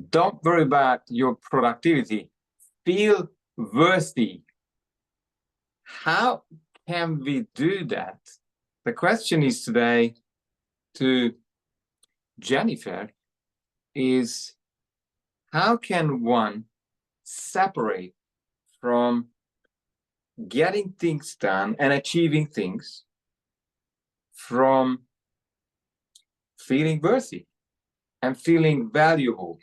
Don't worry about your productivity. Feel worthy. How can we do that? The question is today to Jennifer is, how can one separate from getting things done and achieving things from feeling worthy and feeling valuable?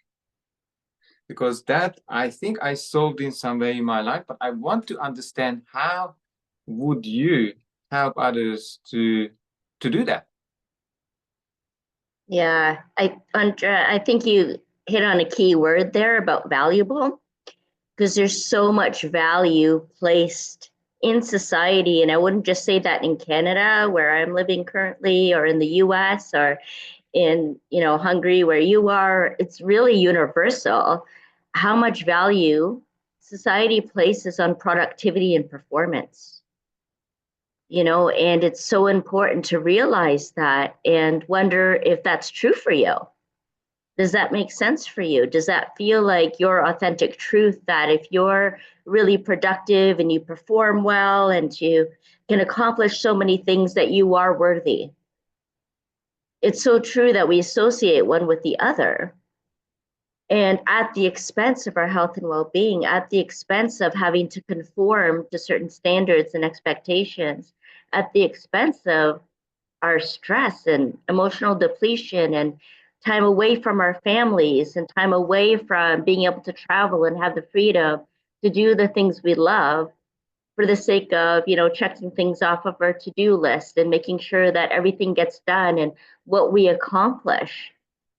Because that, I think I solved in some way in my life, but I want to understand, how would you help others to do that? Yeah, Andrea, I think you hit on a key word there about valuable, because there's so much value placed in society. And I wouldn't just say that in Canada, where I'm living currently, or in the US, or in, Hungary, where you are. It's really universal how much value society places on productivity and performance. And it's so important to realize that and wonder if that's true for you. Does that make sense for you? Does that feel like your authentic truth, that if you're really productive and you perform well and you can accomplish so many things, that you are worthy? It's so true that we associate one with the other, and at the expense of our health and well-being, at the expense of having to conform to certain standards and expectations, at the expense of our stress and emotional depletion and time away from our families and time away from being able to travel and have the freedom to do the things we love, for the sake of, checking things off of our to-do list and making sure that everything gets done and what we accomplish.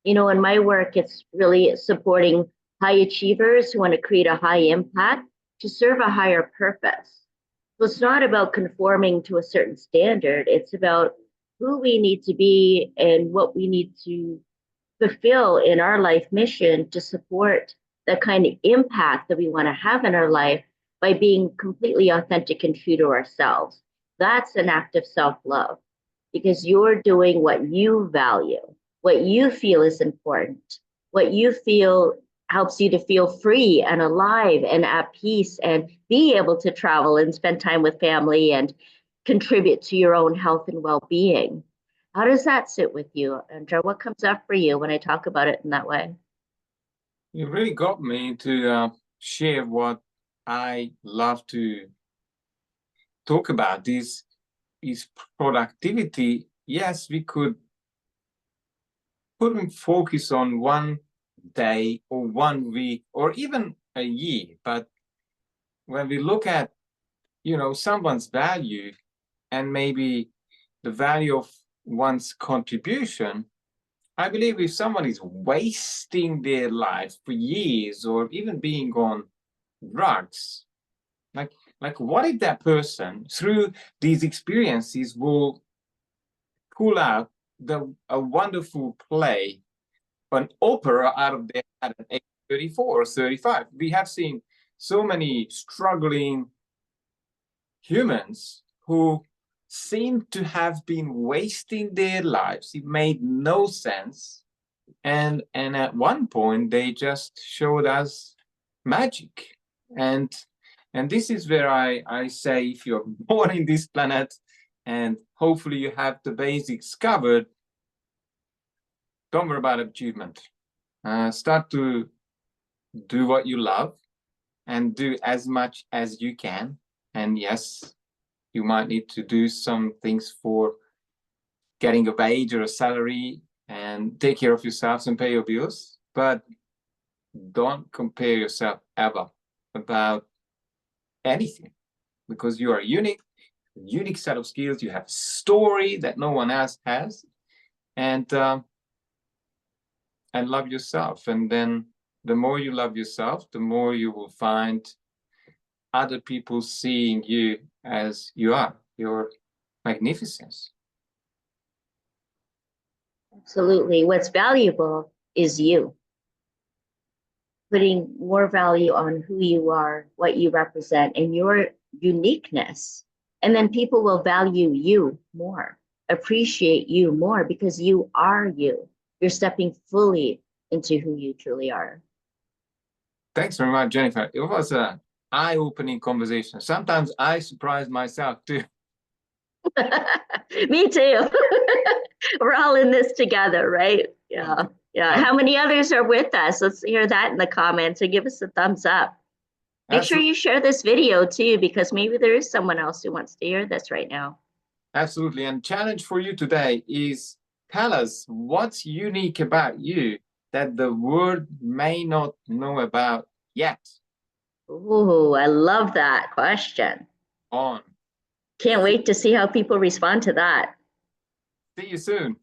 In my work, it's really supporting high achievers who want to create a high impact to serve a higher purpose. So it's not about conforming to a certain standard. It's about who we need to be and what we need to fulfill in our life mission to support the kind of impact that we want to have in our life by being completely authentic and true to ourselves. That's an act of self-love, because you're doing what you value, what you feel is important, what you feel helps you to feel free and alive and at peace and be able to travel and spend time with family and contribute to your own health and well-being. How does that sit with you, Andrea? What comes up for you when I talk about it in that way? You really got me to share what I love to talk about. This is productivity. Yes, we could put in focus on one day or 1 week or even a year, but when we look at, someone's value and maybe the value of one's contribution, I believe if someone is wasting their life for years or even being on drugs, like what if that person through these experiences will pull out a wonderful play, an opera out of their head at age 34 or 35? We have seen so many struggling humans who seem to have been wasting their lives. It made no sense. And at one point they just showed us magic. And this is where I say, if you're born in this planet and hopefully you have the basics covered, don't worry about achievement. Start to do what you love and do as much as you can. And yes, you might need to do some things for getting a wage or a salary and take care of yourselves and pay your bills, but don't compare yourself ever about anything, because you are unique set of skills. You have a story that no one else has, and love yourself. And then the more you love yourself, the more you will find other people seeing you as you are, your magnificence. Absolutely. What's valuable is you. Putting more value on who you are, what you represent, and your uniqueness. And then people will value you more, appreciate you more, because you are you. You're stepping fully into who you truly are. Thanks very much, Jennifer. It was an eye-opening conversation. Sometimes I surprise myself too. Me too. We're all in this together, right? Yeah. Okay. Yeah. How many others are with us? Let's hear that in the comments and give us a thumbs up. Make sure Absolutely. you share this video too, because maybe there is someone else who wants to hear this right now. Absolutely. And challenge for you today is tell us what's unique about you that the world may not know about yet. Ooh, I love that question. On. Can't wait to see how people respond to that. See you soon.